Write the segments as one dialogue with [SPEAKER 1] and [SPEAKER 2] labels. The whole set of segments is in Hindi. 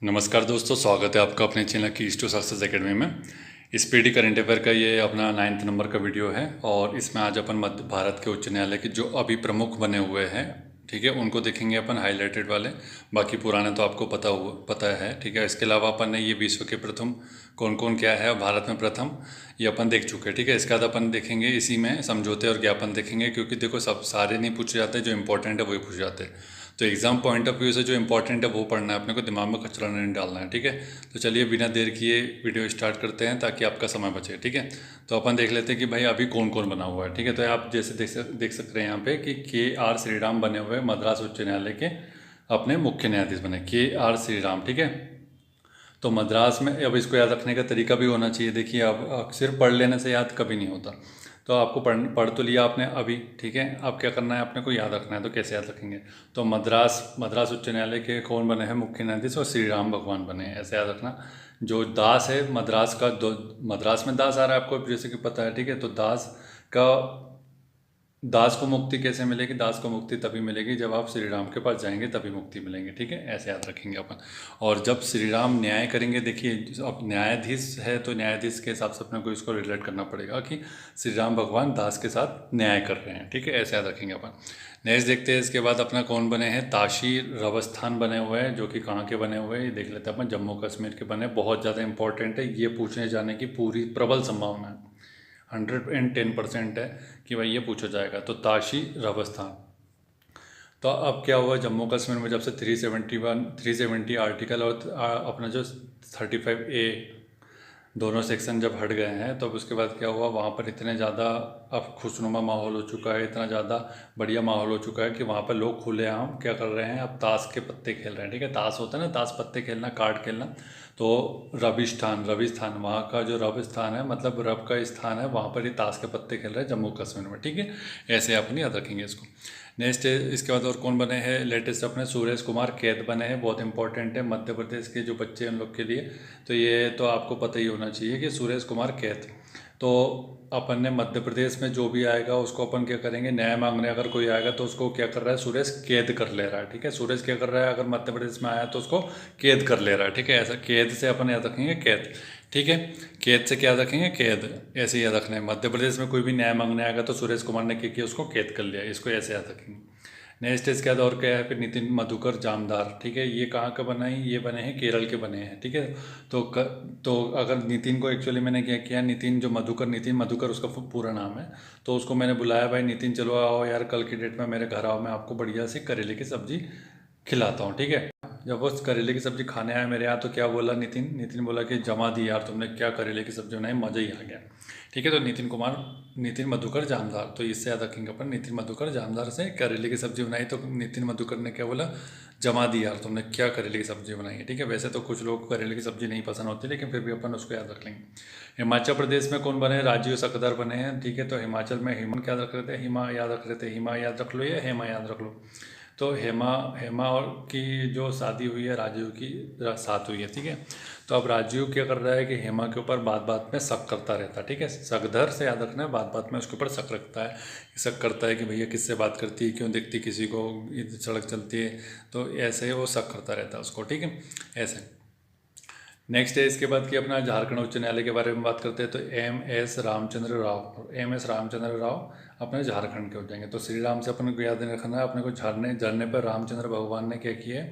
[SPEAKER 1] नमस्कार दोस्तों, स्वागत है आपका अपने चैनल की ईस्ट टू सक्सेस एकेडमी में। स्पीडी करंट अफेयर का ये अपना 9th नंबर का वीडियो है और इसमें आज अपन मध्य भारत के उच्च न्यायालय के जो अभी प्रमुख बने हुए हैं, ठीक है, उनको देखेंगे अपन हाईलाइटेड वाले। बाकी पुराने तो आपको पता है, ठीक है। इसके अलावा अपन ने ये विश्व के प्रथम कौन कौन क्या है और भारत में प्रथम, ये अपन देख चुके हैं, ठीक है। इसके बाद अपन देखेंगे इसी में समझौते और ज्ञापन देखेंगे, क्योंकि देखो सब सारे नहीं पूछे जाते, जो इंपॉर्टेंट है वही पूछे जाते हैं। तो एग्ज़ाम पॉइंट ऑफ व्यू से जो इंपॉर्टेंट है वो पढ़ना है अपने को, दिमाग में कचरा नहीं डालना है, ठीक है। तो चलिए बिना देर किए वीडियो स्टार्ट करते हैं ताकि आपका समय बचे, ठीक है। तो अपन देख लेते हैं कि भाई अभी कौन कौन बना हुआ है, ठीक है। तो आप जैसे देख सकते हैं यहाँ पे कि KR श्रीराम बने हुए मद्रास उच्च न्यायालय के अपने मुख्य न्यायाधीश बने, KR श्रीराम, ठीक है। तो मद्रास में अब इसको याद रखने का तरीका भी होना चाहिए। देखिए अब सिर्फ पढ़ लेने से याद कभी नहीं होता। तो आपको पढ़ तो लिया आपने अभी, ठीक है। अब क्या करना है, अपने को याद रखना है। तो कैसे याद रखेंगे, तो मद्रास उच्च न्यायालय के कौन बने हैं मुख्य न्यायाधीश, और श्री राम भगवान बने हैं, ऐसे याद रखना। जो दास है मद्रास का, मद्रास में दास आ रहा है आपको जैसे कि पता है, ठीक है। तो का दास को मुक्ति कैसे मिलेगी, दास को मुक्ति तभी मिलेगी जब आप श्री राम के पास जाएंगे, तभी मुक्ति मिलेंगे, ठीक है। ऐसे याद रखेंगे अपन। और जब श्री राम न्याय करेंगे, देखिए अब न्यायाधीश है तो न्यायाधीश के हिसाब से अपने को इसको रिलेट करना पड़ेगा कि श्री राम भगवान दास के साथ न्याय कर रहे हैं, ठीक है। ऐसे याद रखेंगे अपन। नेक्स्ट देखते हैं इसके बाद अपना कौन बने हैं, ताशी रवस्थान बने हुए हैं, जो कि कहाँ के बने हुए हैं ये देख लेते हैं अपन। जम्मू कश्मीर के बने, बहुत ज़्यादा इंपॉर्टेंट है, ये पूछने जाने की पूरी प्रबल संभावना है, 110% है कि भाई ये पूछा जाएगा। तो ताशी राजस्थान। तो अब क्या हुआ, जम्मू कश्मीर में जब से 370 आर्टिकल और अपना जो 35A दोनों सेक्शन जब हट गए हैं, तो अब उसके बाद क्या हुआ, वहाँ पर इतने ज़्यादा अब खुशनुमा माहौल हो चुका है, इतना ज़्यादा बढ़िया माहौल हो चुका है कि वहाँ पर लोग खुलेआम क्या कर रहे हैं, अब ताश के पत्ते खेल रहे हैं, ठीक है। ताश होता है ना, ताश पत्ते खेलना, कार्ड खेलना। तो रविस्थान वहाँ का जो रविस्थान है, मतलब रब का स्थान है, वहाँ पर ही ताश के पत्ते खेल रहे हैं जम्मू कश्मीर में, ठीक है। ऐसे अपनी याद रखेंगे इसको। नेक्स्ट है इसके बाद और कौन बने हैं लेटेस्ट, अपने सुरेश कुमार कैद बने हैं, बहुत इंपॉर्टेंट है मध्य प्रदेश के जो बच्चे हैं उन लोग के लिए। तो ये तो आपको पता ही होना चाहिए कि सुरेश कुमार कैद। तो अपन ने मध्य प्रदेश में जो भी आएगा उसको अपन क्या करेंगे, न्याय मांगने अगर कोई आएगा तो उसको क्या कर रहा है, सुरेश कैद कर ले रहा है, ठीक है। सुरेश क्या कर रहा है, अगर मध्य प्रदेश में आया तो उसको कैद कर ले रहा है, ठीक है। ऐसा कैद से अपन याद रखेंगे कैद, ठीक है। कैद से क्या रखेंगे, कैद, ऐसे याद रखना है। मध्य प्रदेश में कोई भी न्याय मांगने आएगा तो सुरेश कुमार ने क्या किया, उसको कैद कर लिया, इसको ऐसे याद रखेंगे। नेक्स्ट इसके बाद और क्या है, फिर नितिन मधुकर जामदार, ठीक है। ये कहाँ का बना है, ये बने हैं केरल के बने हैं, ठीक है। तो अगर नितिन को एक्चुअली मैंने क्या किया, नितिन मधुकर उसका पूरा नाम है। तो उसको मैंने बुलाया, भाई नितिन चलो आओ यार, कल की डेट में मेरे घर आओ, मैं आपको बढ़िया सी करेले की सब्जी खिलाता हूँ, ठीक है। जब वो करेले की सब्जी खाने आया मेरे यहाँ, तो क्या बोला नितिन बोला कि जमा दी यार तुमने, क्या करेले की सब्जी बनाई, मज़ा ही आ गया, ठीक है। तो नितिन मधुकर जामदार, तो इससे याद रखेंगे अपन, नितिन मधुकर जामदार से करेले की सब्जी बनाई, तो नितिन मधुकर ने क्या बोला, जमा दी यार तुमने, क्या करेले की सब्जी बनाई है, ठीक है। वैसे तो कुछ लोग करेले की सब्जी नहीं पसंद होती, लेकिन फिर भी अपन उसको याद रख लेंगे। हिमाचल प्रदेश में कौन बने हैं, राजीव सकदार बने हैं, ठीक है। तो हिमाचल में हेमंत याद रख रहे थे, हिमा याद रख रहे थे, हिमा याद रख लो या हेमा याद रख लो। तो हेमा और की जो शादी हुई है राजीव की साथ हुई है, ठीक है। तो अब राजीव क्या कर रहा है कि हेमा के ऊपर बात बात में शक करता रहता है, ठीक है। सकधर से याद रखना है, बात बात में उसके ऊपर शक रखता है, शक करता है कि भैया किससे बात करती है, क्यों देखती किसी को, सड़क चलती है, तो ऐसे वो शक करता रहता है उसको, ठीक है। ऐसे नेक्स्ट है इसके बाद कि अपना झारखंड उच्च न्यायालय के बारे में बात करते हैं। तो MS रामचंद्र राव अपने झारखंड के हो जाएंगे। तो श्री राम से अपन को याद रखना है, अपने को झरने पर रामचंद्र भगवान ने क्या किया,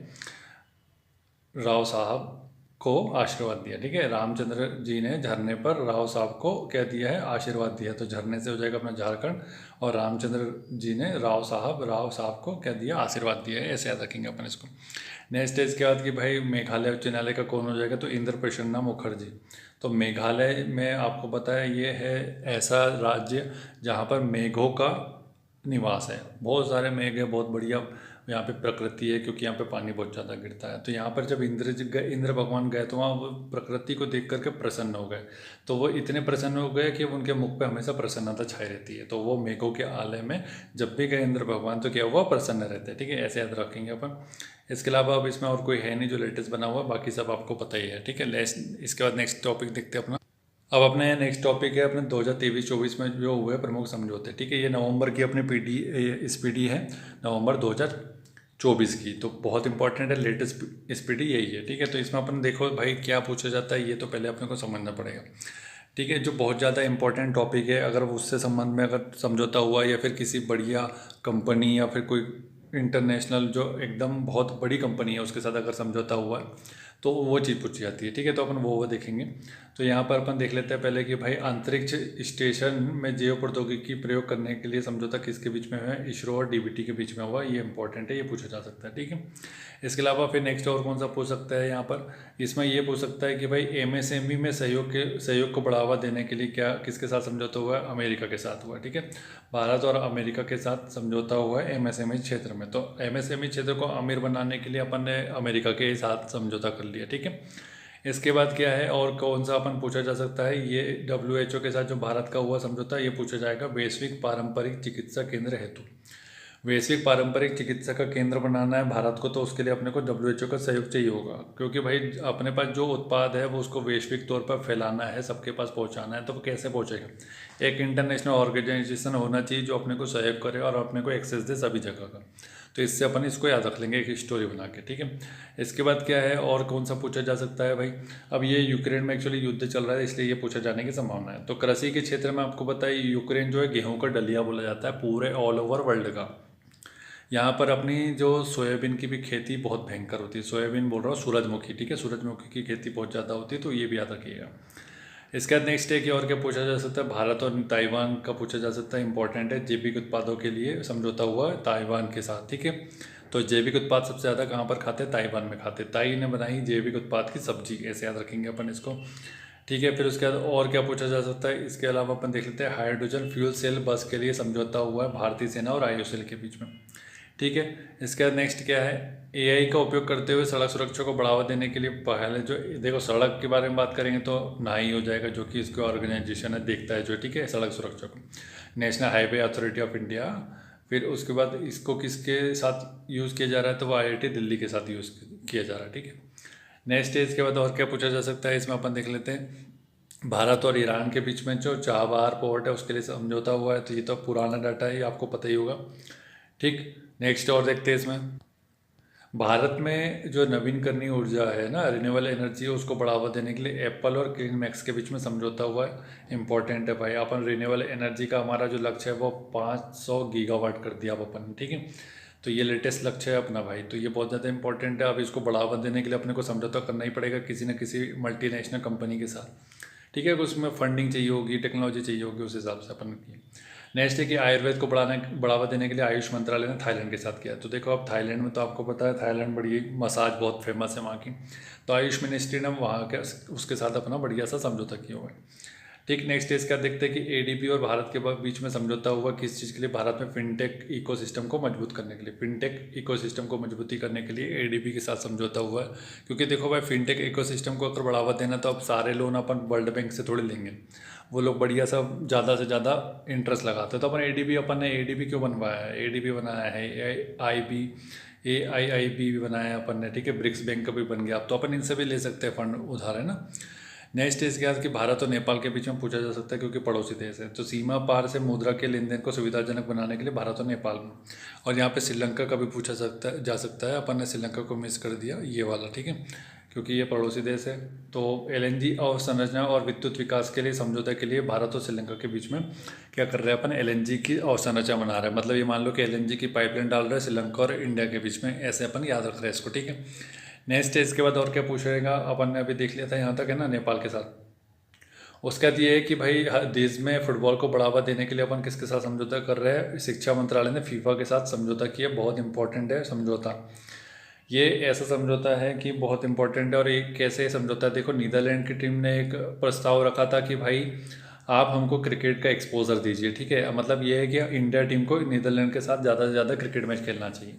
[SPEAKER 1] राव साहब को आशीर्वाद दिया, ठीक है। रामचंद्र जी ने झरने पर राव साहब को क्या दिया है, आशीर्वाद दिया। तो झरने से हो जाएगा अपना झारखंड, और रामचंद्र जी ने राव साहब को क्या दिया, आशीर्वाद दिया है, ऐसे याद रखेंगे अपन इसको। नेक्स्ट है इसके बाद कि भाई मेघालय उच्च न्यायालय का कौन हो जाएगा, तो इंद्र प्रसन्ना मुखर्जी। तो मेघालय में आपको पता है ये है ऐसा राज्य जहाँ पर मेघों का निवास है, बहुत सारे मेघ है, बहुत बढ़िया यहाँ पे प्रकृति है, क्योंकि यहाँ पे पानी बहुत ज़्यादा गिरता है। तो यहाँ पर जब इंद्र भगवान गए तो वहाँ वो प्रकृति को देख करके प्रसन्न हो गए। तो वो इतने प्रसन्न हो गए कि उनके मुख पे हमेशा प्रसन्नता छाई रहती है। तो वो मेघों के आलय में जब भी गए इंद्र भगवान, तो क्या हुआ, प्रसन्न रहते हैं, ठीक है। ऐसे याद रखेंगे अपन। इसके अलावा अब इसमें और कोई है नहीं जो लेटेस्ट बना हुआ, बाकी सब आपको पता ही है, ठीक है। इसके बाद नेक्स्ट टॉपिक देखते हैं अपना। अब अपने नेक्स्ट टॉपिक है अपने 2023-24 में जो हुए प्रमुख समझौते, ठीक है। ये नवंबर की अपनी PD है, नवंबर 2023 24 की, तो बहुत इंपॉर्टेंट है। लेटेस्ट स्पीडी यही है, ठीक है। तो इसमें अपन देखो भाई क्या पूछा जाता है, ये तो पहले अपने को समझना पड़ेगा, ठीक है। जो बहुत ज़्यादा इंपॉर्टेंट टॉपिक है, अगर उससे संबंध में अगर समझौता हुआ या फिर किसी बढ़िया कंपनी या फिर कोई इंटरनेशनल जो एकदम बहुत बड़ी कंपनी है उसके साथ अगर समझौता हुआ है तो वो चीज़ पूछी जाती है, ठीक है। तो अपन वो देखेंगे। तो यहाँ पर अपन देख लेते हैं पहले कि भाई अंतरिक्ष स्टेशन में जैव प्रौद्योगिकी प्रयोग करने के लिए समझौता किसके बीच में है, इसरो और डीबीटी के बीच में हुआ। ये इंपॉर्टेंट है, ये पूछा जा सकता है, ठीक है। इसके अलावा फिर नेक्स्ट और कौन सा पूछ सकता है यहाँ पर, इसमें ये पूछ सकता है कि भाई एमएसएमई में सहयोग को बढ़ावा देने के लिए क्या किसके साथ समझौता हुआ है, अमेरिका के साथ हुआ, ठीक है। भारत और अमेरिका के साथ समझौता हुआ है एमएसएमई क्षेत्र में। तो एमएसएमई क्षेत्र को अमीर बनाने के लिए अपन ने अमेरिका के साथ समझौता कर लिया, ठीक है। इसके बाद क्या है और कौन सा अपन पूछा जा सकता है, ये WHO के साथ जो भारत का हुआ समझौता ये पूछा जाएगा वैश्विक पारंपरिक चिकित्सा केंद्र हेतु। वैश्विक पारंपरिक चिकित्सा का केंद्र बनाना है भारत को, तो उसके लिए अपने को WHO का सहयोग चाहिए होगा, क्योंकि भाई अपने पास जो उत्पाद है वो उसको वैश्विक तौर पर फैलाना है, सबके पास पहुंचाना है। तो वो कैसे पहुंचेगा, एक इंटरनेशनल ऑर्गेनाइजेशन होना चाहिए जो अपने को सहयोग करे और अपने को एक्सेस दे सभी जगह का। तो इससे अपन इसको याद रख लेंगे एक स्टोरी बना के, ठीक है। इसके बाद क्या है और कौन सा पूछा जा सकता है भाई, अब ये यूक्रेन में एक्चुअली युद्ध चल रहा है इसलिए ये पूछा जाने की संभावना है। तो कृषि के क्षेत्र में आपको बताइए यूक्रेन जो है गेहूं का डलिया बोला जाता है पूरे ऑल ओवर वर्ल्ड का। यहाँ पर अपनी जो सोयाबीन की भी खेती बहुत भयंकर होती है, सोयाबीन बोल रहा हूँ सूरजमुखी, ठीक है। सूरजमुखी की खेती बहुत ज़्यादा होती है, तो ये भी याद रखिएगा। इसके बाद नेक्स्ट है कि और क्या पूछा जा सकता है, भारत और ताइवान का पूछा जा सकता है, इंपॉर्टेंट है। जैविक उत्पादों के लिए समझौता हुआ है ताइवान के साथ, ठीक है। तो जैविक उत्पाद सबसे ज़्यादा कहाँ पर खाते हैं, ताइवान में खाते हैं। ताई ने बनाई जैविक उत्पाद की सब्जी, ऐसे याद रखेंगे अपन इसको, ठीक है। फिर उसके बाद और क्या पूछा जा सकता है, इसके अलावा अपन देख लेते हैं हाइड्रोजन फ्यूल सेल बस के लिए समझौता हुआ है भारतीय सेना और आईओसीएल के बीच में, ठीक है। इसके बाद नेक्स्ट क्या है, एआई का उपयोग करते हुए सड़क सुरक्षा को बढ़ावा देने के लिए पहले जो देखो सड़क के बारे में बात करेंगे तो नाई हो जाएगा, जो कि इसका ऑर्गेनाइजेशन है देखता है जो, ठीक है, सड़क सुरक्षा को, national highway authority of India. फिर उसके बाद इसको किसके साथ यूज़ किया जा रहा है, तो वो IIT दिल्ली के साथ यूज़ किया जा रहा है, ठीक है। नेक्स्ट इसके बाद और क्या पूछा जा सकता है, इसमें अपन देख लेते हैं भारत और ईरान के बीच में जो चाबहार पोर्ट है उसके लिए समझौता हुआ है। तो ये तो पुराना डाटा है, ये आपको पता ही होगा, ठीक। नेक्स्ट और देखते हैं इसमें भारत में जो नवीनकरणीय ऊर्जा है ना, रिन्यूएबल एनर्जी, उसको बढ़ावा देने के लिए एप्पल और क्लीन मैक्स के बीच में समझौता हुआ है। इंपॉर्टेंट है भाई, अपन रिन्यूएबल एनर्जी का हमारा जो लक्ष्य है वो 500 गीगावाट कर दिया अपन, ठीक है। तो ये लेटेस्ट लक्ष्य है अपना भाई, तो ये बहुत ज़्यादा इंपॉर्टेंट है। अब इसको बढ़ावा देने के लिए अपने को समझौता करना ही पड़ेगा किसी न किसी मल्टीनेशनल कंपनी के साथ, ठीक है। उसमें फंडिंग चाहिए होगी, टेक्नोलॉजी चाहिए होगी, उस हिसाब से अपन की। नेक्स्ट है कि आयुर्वेद को बढ़ावा देने के लिए आयुष मंत्रालय ने थाईलैंड के साथ किया। तो देखो अब थाईलैंड में तो आपको पता है थाईलैंड बड़ी मसाज बहुत फेमस है वहाँ की, तो आयुष मिनिस्ट्री ने वहाँ के उसके साथ अपना बढ़िया सा समझौता किया हुआ है, ठीक। नेक्स्ट इसका देखते हैं कि ADB और भारत के बीच में समझौता हुआ किस चीज़ के लिए, भारत में फिनटेक इकोसिस्टम को मजबूत करने के लिए। फिनटेक इकोसिस्टम को मजबूती करने के लिए ADB के साथ समझौता हुआ है, क्योंकि देखो भाई फिनटेक इकोसिस्टम को अगर बढ़ावा देना तो अब सारे लोन अपन वर्ल्ड बैंक से थोड़े लेंगे, वो लोग बढ़िया सा ज़्यादा से ज़्यादा इंटरेस्ट लगाते हैं। तो अपन ने ADB क्यों बनवाया है, ADB बनाया है AIIB भी बनाया है अपन ने, ठीक है। ब्रिक्स बैंक का भी बन गया, अब तो अपन इनसे भी ले सकते हैं फंड उधार, है ना। नेक्स्ट इसके बाद कि भारत और नेपाल के बीच में पूछा जा सकता है क्योंकि पड़ोसी देश है, तो सीमा पार से मुद्रा के लेन देन को सुविधाजनक बनाने के लिए भारत और नेपाल में, और यहाँ पे श्रीलंका का भी पूछा जा सकता है। अपन ने श्रीलंका को मिस कर दिया ये वाला, ठीक है, क्योंकि ये पड़ोसी देश है। तो LNG अवसंरचना और विद्युत विकास के लिए समझौते के लिए भारत और श्रीलंका के बीच में क्या कर रहे हैं अपन, LNG की अवसंरचना बना रहे हैं। मतलब ये मान लो कि LNG की पाइपलाइन डाल रहे हैं श्रीलंका और इंडिया के बीच में, ऐसे अपन याद रख रहे हैं इसको, ठीक है। नेक्स्ट इसके बाद और क्या पूछेगा, अपन ने अभी देख लिया था यहाँ तक, है ना, नेपाल के साथ। उसके बाद ये है कि भाई हर देश में फुटबॉल को बढ़ावा देने के लिए अपन किसके साथ समझौता कर रहे हैं, शिक्षा मंत्रालय ने फीफा के साथ समझौता किया। बहुत इंपॉर्टेंट है समझौता, ये ऐसा समझौता है कि बहुत इंपॉर्टेंट है। और एक कैसे समझौता है, देखो नीदरलैंड की टीम ने एक प्रस्ताव रखा था कि भाई आप हमको क्रिकेट का एक्सपोजर दीजिए, ठीक है। मतलब ये है कि इंडिया टीम को नीदरलैंड के साथ ज़्यादा से ज़्यादा क्रिकेट मैच खेलना चाहिए,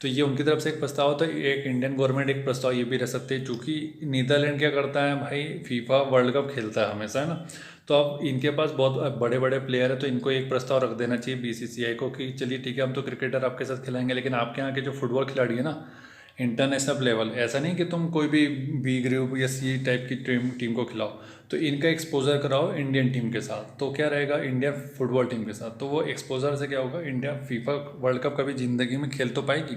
[SPEAKER 1] तो ये उनकी तरफ से एक प्रस्ताव होता है। एक इंडियन गवर्नमेंट एक प्रस्ताव ये भी रख सकते हैं, चूँकि नीदरलैंड क्या करता है भाई, फीफा वर्ल्ड कप खेलता है हमेशा, है ना। तो अब इनके पास बहुत बड़े बड़े प्लेयर है, तो इनको एक प्रस्ताव रख देना चाहिए BCCI को कि चलिए ठीक है, हम तो क्रिकेटर आपके साथ खिलाएंगे, लेकिन आपके यहाँ के जो फुटबॉल खिलाड़ी है ना इंटरनेशनल लेवल, ऐसा नहीं कि तुम कोई भी B ग्रुप या C टाइप की टीम को खिलाओ, तो इनका एक्सपोजर कराओ इंडियन टीम के साथ। तो क्या रहेगा, इंडियन फुटबॉल टीम के साथ, तो वो एक्सपोजर से क्या होगा, इंडिया फीफा वर्ल्ड कप कभी ज़िंदगी में खेल तो पाएगी,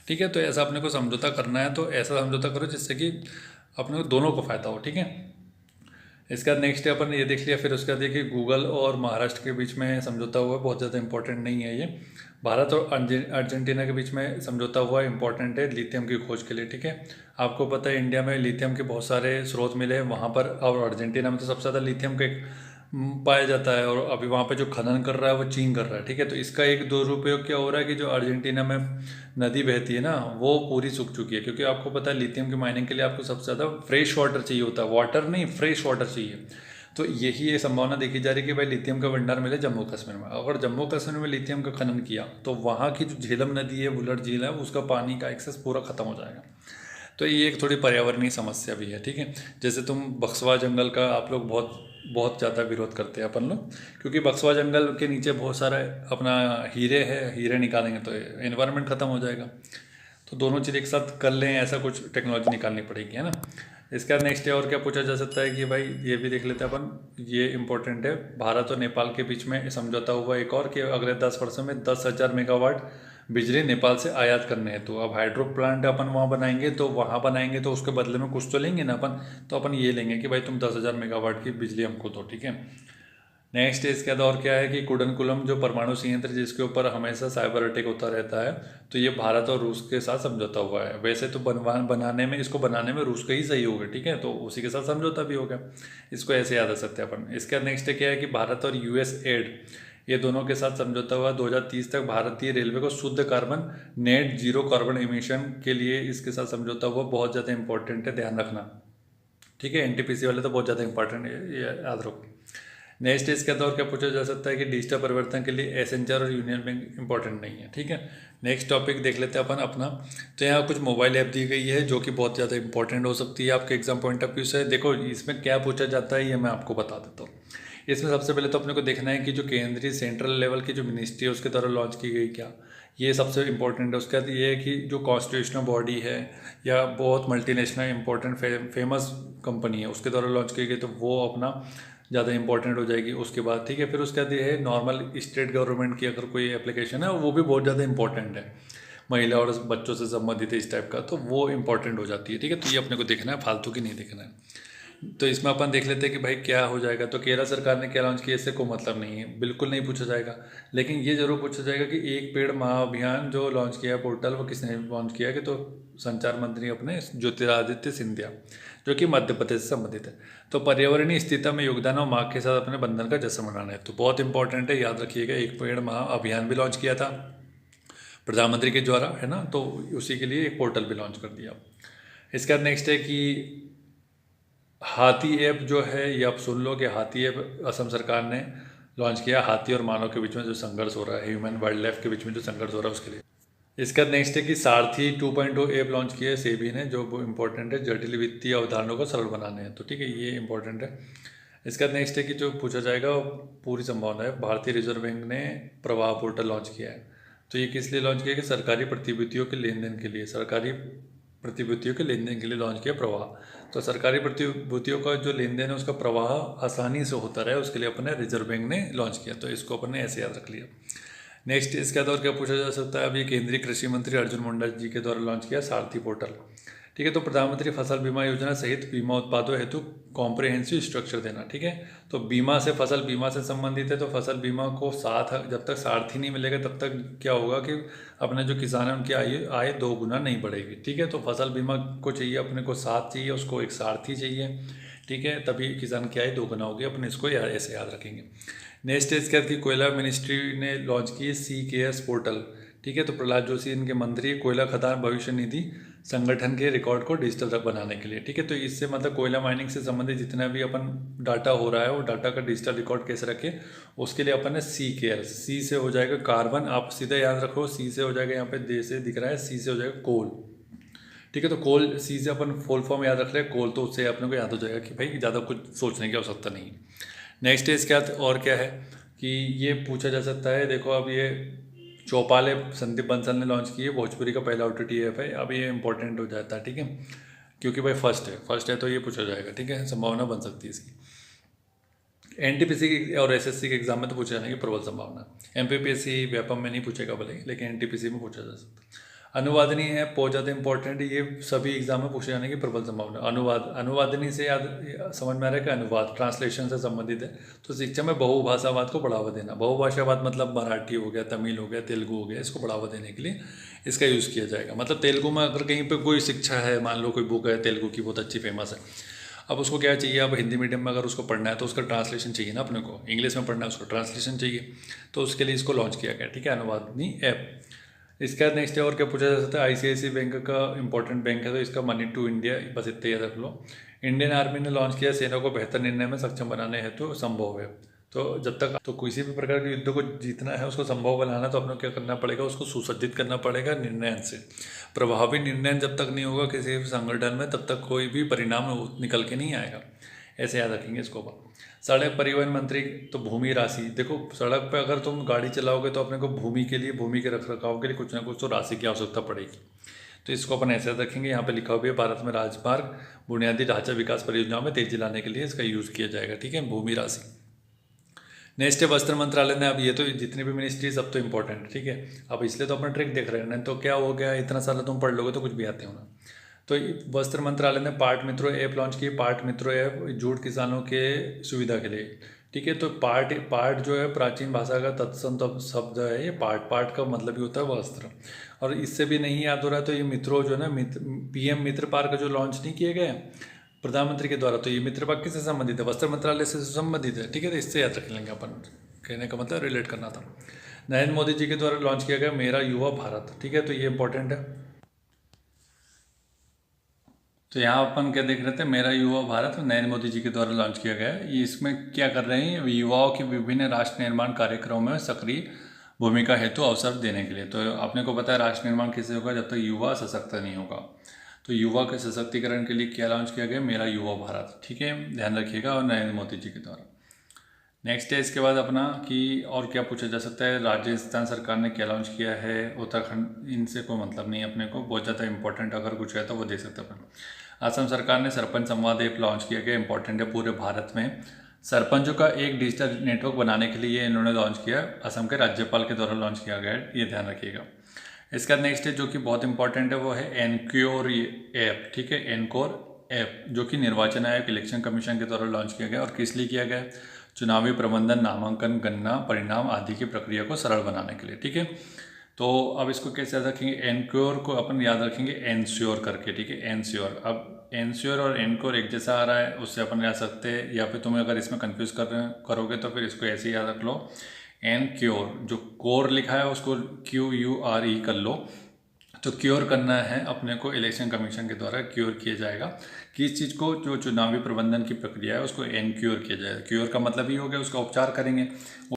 [SPEAKER 1] ठीक है। तो ऐसा अपने को समझौता करना है, तो ऐसा समझौता करो जिससे कि अपने को दोनों को फ़ायदा हो। ठीक है। इसके बाद नेक्स्ट अपन ये देख लिया। फिर उसके बाद देखिए गूगल और महाराष्ट्र के बीच में समझौता हुआ है, बहुत ज़्यादा इंपॉर्टेंट नहीं है ये। भारत और अर्जेंटीना के बीच में समझौता हुआ इंपॉर्टेंट है लिथियम की खोज के लिए। ठीक है। आपको पता है इंडिया में लिथियम के बहुत सारे स्रोत मिले हैं वहाँ पर, और अर्जेंटीना में तो सबसे ज़्यादा लिथियम के पाया जाता है, और अभी वहाँ पे जो खनन कर रहा है वो चीन कर रहा है। ठीक है। तो इसका एक दुरुपयोग क्या हो रहा है कि जो अर्जेंटीना में नदी बहती है ना वो पूरी सूख चुकी है, क्योंकि आपको पता है लिथियम की माइनिंग के लिए आपको सबसे ज़्यादा फ्रेश वाटर चाहिए होता है, वाटर नहीं फ्रेश वाटर चाहिए। तो यही ये संभावना देखी जा रही है कि भाई लिथियम का भंडार मिले जम्मू कश्मीर में। अगर जम्मू कश्मीर में लिथियम का खनन किया तो वहाँ की जो झेलम नदी है, वुलर झील है, उसका पानी का एक्सेस पूरा खत्म हो जाएगा। तो ये एक थोड़ी पर्यावरणीय समस्या भी है। ठीक है। जैसे तुम बक्सवा जंगल का आप लोग बहुत बहुत ज़्यादा विरोध करते हैं अपन लोग, क्योंकि बक्सवा जंगल के नीचे बहुत सारा अपना हीरे है, हीरे निकालेंगे तो एनवायरनमेंट ख़त्म हो जाएगा। तो दोनों चीज़ एक साथ कर लें, ऐसा कुछ टेक्नोलॉजी निकालनी पड़ेगी, है ना। इसका नेक्स्ट और क्या पूछा जा सकता है कि भाई ये भी देख लेते हैं अपन, ये इंपॉर्टेंट है। भारत और नेपाल के बीच में समझौता हुआ एक और कि अगले 10 वर्षों में 10,000 मेगावाट बिजली नेपाल से आयात करने हैं। तो अब हाइड्रो प्लांट अपन वहाँ बनाएंगे, तो वहाँ बनाएंगे तो उसके बदले में कुछ तो लेंगे ना अपन। तो अपन ये लेंगे कि भाई तुम 10,000 मेगावाट की बिजली हमको दो। ठीक है। नेक्स्ट इसके दौर क्या है कि कुडनकुलम जो परमाणु संयंत्र जिसके ऊपर हमेशा साइबर अटैक होता रहता है, तो ये भारत और रूस के साथ समझौता हुआ है। वैसे तो बनाने में इसको बनाने में रूस का ही सहयोग है। ठीक है। तो उसी के साथ समझौता भी हो गया, इसको ऐसे याद रख सकते हैं अपन। इसके नेक्स्ट क्या है कि भारत और यूएस एड, ये दोनों के साथ समझौता हुआ 2030 तक भारतीय रेलवे को शुद्ध carbon net zero carbon emission के लिए इसके साथ समझौता हुआ। बहुत ज़्यादा इंपॉर्टेंट है, ध्यान रखना। ठीक है। एनटीपीसी वाले तो बहुत ज़्यादा इंपॉर्टेंट है, ये याद रखो। नेक्स्ट इसके दौर क्या पूछा जा सकता है कि डिजिटल परिवर्तन के लिए एसेंचर और यूनियन बैंक इंपॉर्टेंट नहीं है। ठीक है। नेक्स्ट टॉपिक देख लेते हैं अपन अपना। तो यहाँ कुछ मोबाइल ऐप दी गई है जो कि बहुत ज़्यादा इंपॉर्टेंट हो सकती है आपके एग्जाम पॉइंट ऑफ व्यू से। देखो इसमें क्या पूछा जाता है ये मैं आपको बता देता हूँ। इसमें सबसे पहले तो अपने को देखना है कि जो केंद्रीय सेंट्रल लेवल की जो मिनिस्ट्री है उसके द्वारा लॉन्च की गई क्या, ये सबसे इंपॉर्टेंट है। उसके बाद ये है कि जो कॉन्स्टिट्यूशनल बॉडी है या बहुत मल्टीनेशनल इंपॉर्टेंट फेमस कंपनी है उसके द्वारा लॉन्च की गई, तो वो अपना ज़्यादा इंपॉर्टेंट हो जाएगी उसके बाद। ठीक है। फिर उसके बाद ये है नॉर्मल स्टेट गवर्नमेंट की अगर कोई एप्लीकेशन है वो भी बहुत ज़्यादा इंपॉर्टेंट है, महिला और बच्चों से संबंधित है इस टाइप का, तो वो इंपॉर्टेंट हो जाती है। ठीक है। तो ये अपने को देखना है, फालतू की नहीं देखना है। तो इसमें अपन देख लेते हैं कि भाई क्या हो जाएगा। तो केरला सरकार ने क्या लॉन्च किया, इससे कोई मतलब नहीं है, बिल्कुल नहीं पूछा जाएगा। लेकिन ये जरूर पूछा जाएगा कि एक पेड़ महाअभियान जो लॉन्च किया पोर्टल वो किसने लॉन्च किया, कि तो संचार मंत्री अपने ज्योतिरादित्य सिंधिया, जो कि मध्य प्रदेश से संबंधित है। तो पर्यावरणीय स्थिरता में योगदान और माँ के साथ अपने बंधन का जश्न मनाना है, तो बहुत इंपॉर्टेंट है, याद रखिएगा। एक पेड़ महाअभियान भी लॉन्च किया था प्रधानमंत्री के द्वारा, है ना, तो उसी के लिए एक पोर्टल भी लॉन्च कर दिया। इसके बाद नेक्स्ट है कि हाथी ऐप जो है ये आप सुन लो कि हाथी ऐप असम सरकार ने लॉन्च किया। हाथी और मानव के बीच में जो संघर्ष हो रहा है, ह्यूमन वाइल्ड लाइफ के बीच में जो संघर्ष हो रहा है उसके लिए। इसका नेक्स्ट है कि सारथी 2.0 ऐप लॉन्च किया है सेबी ने, जो इंपॉर्टेंट है, जटिल वित्तीय अवधारणाओं को सरल बनाने हैं। तो ठीक है, ये इंपॉर्टेंट है। इसका नेक्स्ट है कि जो पूछा जाएगा पूरी संभावना है, भारतीय रिजर्व बैंक ने प्रवाह पोर्टल लॉन्च किया है। तो ये किस लिए लॉन्च किया कि सरकारी प्रतिभूतियों के लेन देन के लिए, सरकारी प्रतिभूतियों के लेन देन के लिए लॉन्च किया प्रवाह। तो सरकारी प्रतिभूतियों का जो लेन देन है उसका प्रवाह आसानी से होता रहे उसके लिए अपने रिजर्व बैंक ने लॉन्च किया, तो इसको अपन ने ऐसे याद रख लिया। नेक्स्ट इसके बाद और क्या पूछा जा सकता है, अभी केंद्रीय कृषि मंत्री अर्जुन मुंडा जी के द्वारा लॉन्च किया सारथी पोर्टल। ठीक है। तो प्रधानमंत्री फसल बीमा योजना सहित बीमा उत्पादों हेतु कॉम्प्रिहेंसिव स्ट्रक्चर देना। ठीक है। तो बीमा से, फसल बीमा से संबंधित है, तो फसल बीमा को साथ जब तक सारथी नहीं मिलेगा तब तक क्या होगा कि अपने जो किसान हैं उनकी आय 2 गुना नहीं बढ़ेगी। ठीक है। तो फसल बीमा को चाहिए अपने को साथ चाहिए, उसको एक सारथी चाहिए। ठीक है। तभी किसान की आय 2 गुना होगी, अपने इसको ऐसे याद रखेंगे। नेक्स्ट इसके बाद की कोयला मिनिस्ट्री ने लॉन्च की CKS पोर्टल। ठीक है। तो प्रहलाद जोशी इनके मंत्री, कोयला खदान भविष्य निधि संगठन के रिकॉर्ड को डिजिटल तक बनाने के लिए। ठीक है। तो इससे मतलब कोयला माइनिंग से संबंधित जितना भी अपन डाटा हो रहा है वो डाटा का डिजिटल रिकॉर्ड कैसे रखें, उसके लिए अपन ने CKS, सी से हो जाएगा कार्बन, आप सीधा याद रखो, सी से हो जाएगा, यहाँ पे दे से दिख रहा है, सी से हो जाएगा कोल। ठीक है। तो कोल, सी से अपन फुल फॉर्म याद रख रहे हैं कोल, तो उससे अपने को याद हो जाएगा कि भाई ज़्यादा कुछ सोचने की आवश्यकता नहीं है। नेक्स्ट है इसके बाद और क्या है कि ये पूछा जा सकता है, देखो अब ये चौपाले संदीप बंसल ने लॉन्च की है, भोजपुरी का पहला OTT ऐप है। अब ये इंपॉर्टेंट हो जाता है। ठीक है। क्योंकि भाई फर्स्ट है तो ये पूछा जाएगा। ठीक है। संभावना बन सकती है इसकी। NTPC और SSC के एग्जाम में तो पूछा जाने की प्रबल संभावना। MPPSC व्यापम में नहीं पूछेगा भले, लेकिन NTPC में पूछा जा सकता है। अनुवादनी है बहुत ज़्यादा इंपॉर्टेंट है, ये सभी एग्जाम में पूछे जाने की प्रबल संभावना। अनुवादनी से याद समझ में आ रहा है कि अनुवाद ट्रांसलेशन से संबंधित है। तो शिक्षा में बहुभाषावाद को बढ़ावा देना, बहुभाषावाद मतलब मराठी हो गया, तमिल हो गया, तेलुगु हो गया, इसको बढ़ावा देने के लिए इसका यूज़ किया जाएगा। मतलब तेलुगु में अगर कहीं पर कोई शिक्षा है, मान लो कोई बुक है तेलुगु की बहुत अच्छी फेमस है, अब उसको क्या चाहिए, अब हिंदी मीडियम में अगर उसको पढ़ना है तो उसका ट्रांसलेशन चाहिए ना अपने को, इंग्लिश में पढ़ना है उसको ट्रांसलेशन चाहिए, तो उसके लिए इसको लॉन्च किया गया, ठीक है, अनुवादनी ऐप। इसके बाद नेक्स्ट और क्या पूछा जा सकता है, आईसीआईसी बैंक का इंपॉर्टेंट बैंक है तो इसका मनी टू इंडिया, बस इतना याद रख लो। इंडियन आर्मी ने लॉन्च किया, सेना को बेहतर निर्णय में सक्षम बनाने हेतु संभव है। तो जब तक तो किसी भी प्रकार के युद्ध को जीतना है, उसको संभव बनाना, तो अपने क्या करना पड़ेगा, उसको सुसज्जित करना पड़ेगा निर्णय से। प्रभावी निर्णय जब तक नहीं होगा किसी भी संगठन में, तब तक कोई भी परिणाम निकल के नहीं आएगा, ऐसे याद रखेंगे इसको। सड़क परिवहन मंत्री तो भूमि राशि, देखो सड़क पे अगर तुम गाड़ी चलाओगे तो अपने को भूमि के लिए, भूमि के रख रखाव के लिए कुछ ना कुछ तो राशि की आवश्यकता पड़ेगी, तो इसको अपन ऐसे रखेंगे। यहाँ पे लिखा हुआ है भारत में राजमार्ग बुनियादी ढांचा विकास परियोजनाओं में तेजी लाने के लिए इसका यूज़ किया जाएगा, ठीक है, भूमि राशि। नेक्स्ट है वस्त्र मंत्रालय ने, अब ये तो जितनी भी मिनिस्ट्री सब तो इंपॉर्टेंट है, ठीक है। अब इसलिए तो अपना ट्रिक देख रहे हैं, नहीं तो क्या हो गया, इतना सारा तुम पढ़ लोगे तो कुछ भी आते हो ना। तो वस्त्र मंत्रालय ने पाट मित्रों ऐप लॉन्च की, पाट मित्रों ऐप जूट किसानों के सुविधा के लिए, ठीक है। तो पाट जो है प्राचीन भाषा का तत्सम शब्द है, ये पाट का मतलब ही होता है वस्त्र। और इससे भी नहीं याद हो रहा है तो ये मित्रों जो है ना, पीएम मित्र पार्क जो लॉन्च नहीं किए गए प्रधानमंत्री के द्वारा, तो ये मित्र पार्क किससे संबंधित है, वस्त्र मंत्रालय से संबंधित है, ठीक है। तो इससे याद रख लेंगे अपन, कहने का मतलब रिलेट करना था। नरेंद्र मोदी जी के द्वारा लॉन्च किया गया मेरा युवा भारत, ठीक है, तो ये इंपॉर्टेंट है। तो यहाँ अपन क्या देख रहे थे, मेरा युवा भारत नरेंद्र मोदी जी के द्वारा लॉन्च किया गया है। ये इसमें क्या कर रहे हैं, युवाओं के विभिन्न राष्ट्र निर्माण कार्यक्रमों में सक्रिय भूमिका हेतु अवसर देने के लिए। तो आपने को पता है राष्ट्र निर्माण कैसे होगा, जब तक युवा सशक्त नहीं होगा। तो युवा के सशक्तिकरण के लिए क्या लॉन्च किया गया, मेरा युवा भारत, ठीक है, ध्यान रखिएगा, और नरेंद्र मोदी जी के द्वारा। नेक्स्ट है इसके बाद अपना कि और क्या पूछा जा सकता है, राजस्थान सरकार ने क्या लॉन्च किया है, उत्तराखंड, इनसे कोई मतलब नहीं है अपने को, बहुत ज़्यादा इंपॉर्टेंट अगर कुछ है तो वो दे सकते हैं अपन। असम सरकार ने सरपंच संवाद ऐप लॉन्च किया गया, इंपॉर्टेंट है पूरे भारत में सरपंचों का एक डिजिटल नेटवर्क बनाने के लिए इन्होंने लॉन्च किया, असम के राज्यपाल के द्वारा लॉन्च किया गया है, ये ध्यान रखिएगा। इसका नेक्स्ट है जो कि बहुत इंपॉर्टेंट है, वो है एनक्योर ऐप, ठीक है, एनकोर ऐप जो कि निर्वाचन आयोग इलेक्शन कमीशन के द्वारा लॉन्च किया गया, और किस लिए किया गया, चुनावी प्रबंधन, नामांकन, गणना, परिणाम आदि की प्रक्रिया को सरल बनाने के लिए, ठीक है। तो अब इसको कैसे याद रखेंगे, एनक्योर को अपन याद रखेंगे एनश्योर करके, ठीक है, एनश्योर। अब एनश्योर और एनक्योर एक जैसा आ रहा है, उससे अपन याद सकते हैं, या फिर तुम्हें अगर इसमें कंफ्यूज करोगे तो फिर इसको ऐसे ही याद रख लो, एनक्योर, जो कोर लिखा है उसको QURE कर लो। तो क्योर करना है अपने को, इलेक्शन कमीशन के द्वारा क्योर किया जाएगा किस चीज़ को, जो चुनावी प्रबंधन की प्रक्रिया है उसको एनक्योर किया जाएगा। क्योर का मतलब ही हो गया उसका उपचार करेंगे,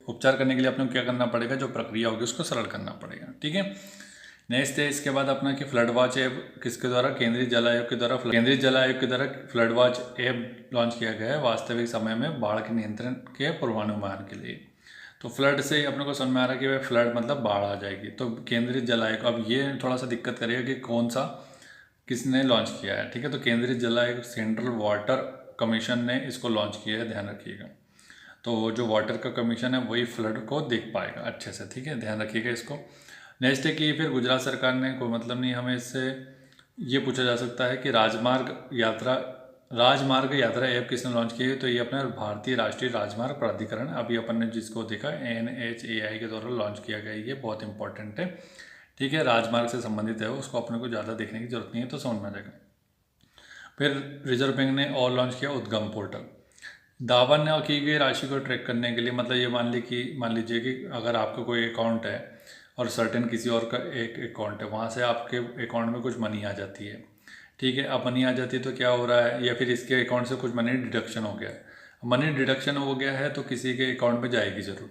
[SPEAKER 1] उपचार करने के लिए अपने को क्या करना पड़ेगा, जो प्रक्रिया होगी उसको सरल करना पड़ेगा, ठीक है। नेक्स्ट है इसके बाद अपना कि फ्लड वॉच ऐप किसके द्वारा, केंद्रीय जल आयोग के द्वारा, केंद्रीय जल आयोग के द्वारा फ्लड वॉच ऐप लॉन्च किया गया है, वास्तविक समय में बाढ़ के नियंत्रण के पूर्वानुमान के लिए। तो फ्लड से अपने को समझ में आ रहा है कि भाई फ्लड मतलब बाढ़ आ जाएगी, तो केंद्रीय जल आयोग, अब ये थोड़ा सा दिक्कत करेगा कि कौन सा किसने लॉन्च किया है, ठीक है। तो केंद्रीय जल आयोग, सेंट्रल वाटर कमीशन ने इसको लॉन्च किया है, ध्यान रखिएगा। तो जो वाटर का कमीशन है वही फ्लड को देख पाएगा अच्छे से, ठीक है, ध्यान रखिएगा इसको। नेक्स्ट है कि फिर गुजरात सरकार ने, कोई मतलब नहीं, हमें इससे ये पूछा जा सकता है कि राजमार्ग यात्रा ऐप किसने लॉन्च की है, तो ये अपना भारतीय राष्ट्रीय राजमार्ग प्राधिकरण, अभी अपन ने जिसको देखा NHAI के द्वारा लॉन्च किया गया, ये बहुत इंपॉर्टेंट है, ठीक है, राजमार्ग से संबंधित है, उसको अपने को ज़्यादा देखने की जरूरत नहीं है, तो समझ में आ जाएगा। फिर रिजर्व बैंक ने और लॉन्च किया उद्गम पोर्टल, दावा न की गई राशि को ट्रैक करने के लिए, मतलब ये मान लीजिए कि अगर आपका कोई अकाउंट है और सर्टेन किसी और का एक अकाउंट है, वहाँ से आपके अकाउंट में कुछ मनी आ जाती है, ठीक है। अब मनी आ जाती है तो क्या हो रहा है, या फिर इसके अकाउंट से कुछ मनी डिडक्शन हो गया है, मनी डिडक्शन हो गया है तो किसी के अकाउंट में जाएगी ज़रूर।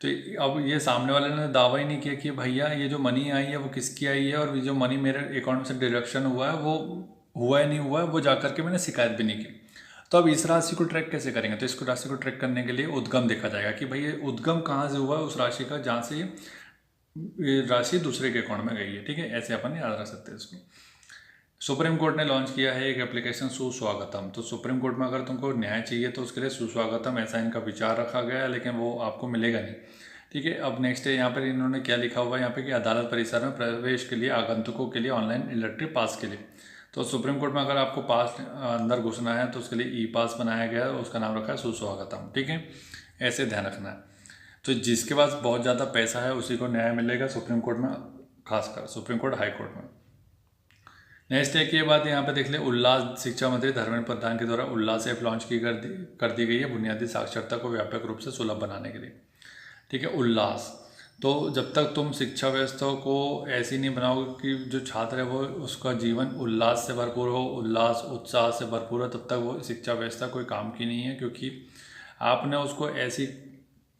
[SPEAKER 1] तो अब ये सामने वाले ने दावा ही नहीं किया कि भैया ये जो मनी आई है वो किसकी आई है, और जो मनी मेरे अकाउंट से डिडक्शन हुआ है वो हुआ है नहीं हुआ है, वो जा करके मैंने शिकायत भी नहीं की। तो अब इस राशि को ट्रैक कैसे करेंगे, तो इसको राशि को ट्रैक करने के लिए उद्गम देखा जाएगा कि भाई ये उद्गम कहाँ से हुआ है उस राशि का, जहाँ से ये राशि दूसरे के अकाउंट में गई है, ठीक है, ऐसे अपन याद रख सकते हैं इसको। सुप्रीम कोर्ट ने लॉन्च किया है एक एप्लीकेशन सुस्वागतम, तो सुप्रीम कोर्ट में अगर तुमको न्याय चाहिए तो उसके लिए सुस्वागतम ऐसा इनका विचार रखा गया है, लेकिन वो आपको मिलेगा नहीं, ठीक है। अब नेक्स्ट है यहाँ पर इन्होंने क्या लिखा हुआ है यहाँ पे कि अदालत परिसर में प्रवेश के लिए आगंतुकों के लिए ऑनलाइन इलेक्ट्रिक पास के लिए। तो सुप्रीम कोर्ट में अगर आपको पास अंदर घुसना है तो उसके लिए ई पास बनाया गया है, उसका नाम रखा है सुस्वागतम। ठीक है, ऐसे ध्यान रखना है। तो जिसके पास बहुत ज़्यादा पैसा है उसी को न्याय मिलेगा सुप्रीम कोर्ट में, खासकर सुप्रीम कोर्ट, हाई कोर्ट में। नेक्स्ट है कि ये बात यहाँ पे देख ले, उल्लास शिक्षा मंत्री धर्मेंद्र प्रधान के द्वारा उल्लास ऐप लॉन्च कर दी गई है बुनियादी साक्षरता को व्यापक रूप से सुलभ बनाने के लिए। ठीक है, उल्लास। तो जब तक तुम शिक्षा व्यवस्था को ऐसी नहीं बनाओगे कि जो छात्र है वो उसका जीवन उल्लास से भरपूर हो, उल्लास उत्साह से भरपूर हो, तब तक वो शिक्षा व्यवस्था कोई काम की नहीं है, क्योंकि आपने उसको ऐसी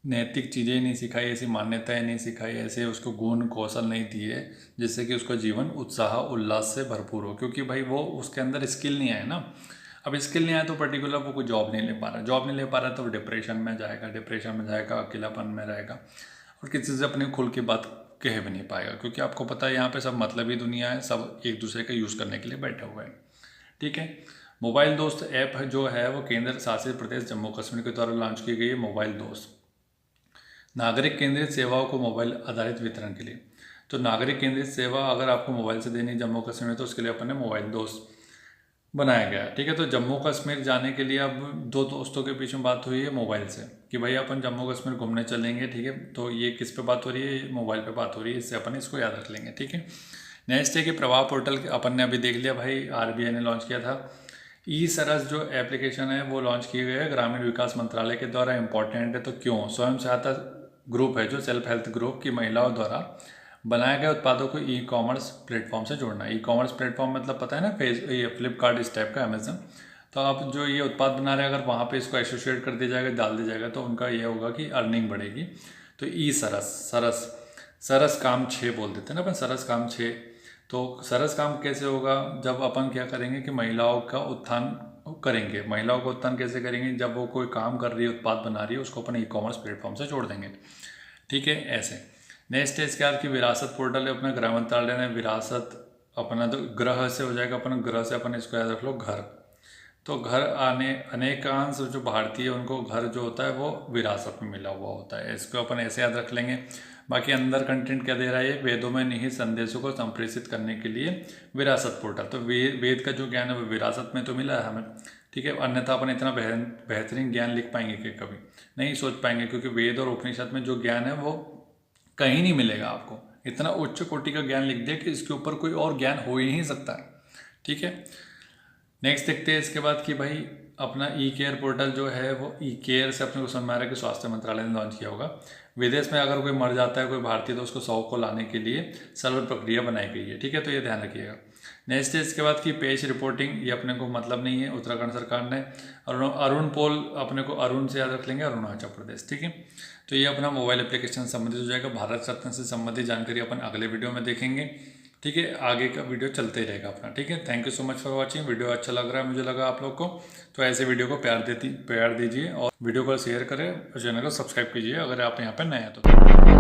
[SPEAKER 1] नैतिक चीज़ें नहीं सिखाई, ऐसी मान्यताएं नहीं सिखाई, ऐसे उसको गुण कौशल नहीं दिए जिससे कि उसका जीवन उत्साह उल्लास से भरपूर हो। क्योंकि भाई वो उसके अंदर स्किल नहीं आए ना। अब स्किल नहीं आया तो पर्टिकुलर वो कोई जॉब नहीं ले पा रहा, जॉब नहीं ले पा रहा तो डिप्रेशन में जाएगा, अकेलापन में रहेगा और किसी से अपने खुल के बात कह भी नहीं पाएगा, क्योंकि आपको पता है यहाँ पे सब मतलबी दुनिया है, सब एक दूसरे का यूज़ करने के लिए बैठे हुए हैं। ठीक है, मोबाइल दोस्त ऐप जो है वो केंद्र शासित प्रदेश जम्मू कश्मीर के द्वारा लॉन्च की गई है। मोबाइल दोस्त नागरिक केंद्रित सेवाओं को मोबाइल आधारित वितरण के लिए। तो नागरिक केंद्रित सेवा अगर आपको मोबाइल से देनी जम्मू कश्मीर में तो उसके लिए अपन ने मोबाइल दोस्त बनाया गया। ठीक है, तो जम्मू कश्मीर जाने के लिए अब दो दोस्तों के बीच में बात हुई है मोबाइल से कि भाई अपन जम्मू कश्मीर घूमने चलेंगे। ठीक है, तो ये किस पे बात हो रही है, मोबाइल पे बात हो रही है, इससे अपन इसको याद रख लेंगे। ठीक है, नेक्स्ट है कि प्रवाह पोर्टल अपन ने अभी देख लिया भाई, आरबीआई ने लॉन्च किया था। ई सरस जो एप्लीकेशन है वो लॉन्च किए गए ग्रामीण विकास मंत्रालय के द्वारा। इंपॉर्टेंट है तो क्यों, स्वयं सहायता ग्रुप है जो सेल्फ हेल्प ग्रुप की महिलाओं द्वारा बनाए गए उत्पादों को ई कॉमर्स प्लेटफॉर्म से जोड़ना। ई कॉमर्स प्लेटफॉर्म मतलब पता है ना, ये फ्लिपकार्ट इस टाइप का, अमेजन। तो आप जो ये उत्पाद बना रहे हैं अगर वहाँ पे इसको एसोसिएट कर दिया जाएगा, डाल दिया जाएगा, तो उनका ये होगा कि अर्निंग बढ़ेगी। तो ई सरस काम 6 बोल देते हैं ना अपन, सरस काम 6। तो सरस काम कैसे होगा, जब अपन क्या करेंगे कि महिलाओं का उत्थान करेंगे। महिलाओं का उत्थान कैसे करेंगे, जब वो कोई काम कर रही है, उत्पाद बना रही है, उसको अपन ई कॉमर्स प्लेटफॉर्म से जोड़ देंगे। ठीक है, ऐसे। नेक्स्ट है इसके बाद की विरासत पोर्टल है अपना, गृह मंत्रालय ने विरासत अपना, तो ग्रह से हो जाएगा अपन, ग्रह से अपन इसको याद रख लो घर। तो घर आने अनेकांश जो भारतीय उनको घर जो होता है वो विरासत में मिला हुआ होता है, इसको अपन ऐसे याद रख लेंगे। बाकी अंदर कंटेंट क्या दे रहा है, वेदों में निहित संदेशों को संप्रेषित करने के लिए विरासत पोर्टल। तो वेद का जो ज्ञान है वो विरासत में तो मिला है हमें। ठीक है, अन्यथा अपन इतना बेहतरीन ज्ञान लिख पाएंगे कि कभी नहीं सोच पाएंगे, क्योंकि वेद और उपनिषद में जो ज्ञान है वो कहीं नहीं मिलेगा आपको। इतना उच्च कोटि का ज्ञान लिख दे कि इसके ऊपर कोई और ज्ञान हो ही नहीं सकता है। ठीक है, नेक्स्ट देखते हैं इसके बाद कि भाई अपना ई केयर पोर्टल जो है वो ई केयर से अपने को समझ में आ रहा है कि स्वास्थ्य मंत्रालय ने लॉन्च किया होगा। विदेश में अगर कोई मर जाता है कोई भारतीय तो उसको 100 को लाने के लिए सर्वर प्रक्रिया बनाई गई है। ठीक है, तो ये ध्यान रखिएगा। नेक्स्ट है इसके बाद की पेश रिपोर्टिंग, ये अपने को मतलब नहीं है, उत्तराखंड सरकार ने। अरुण पोल अपने को अरुण से याद रख लेंगे, अरुणाचल प्रदेश। ठीक है, तो ये अपना मोबाइल एप्लीकेशन संबंधित हो जाएगा। भारत रत्न से संबंधित जानकारी अपन अगले वीडियो में देखेंगे। ठीक है, आगे का वीडियो चलते ही रहेगा अपना। ठीक है, thank you so much for watching. Video अच्छा लग रहा है, मुझे लगा आप लोग को, तो ऐसे वीडियो को प्यार दीजिए और वीडियो को शेयर करें और चैनल को सब्सक्राइब कीजिए अगर आप यहाँ पर नए हैं तो।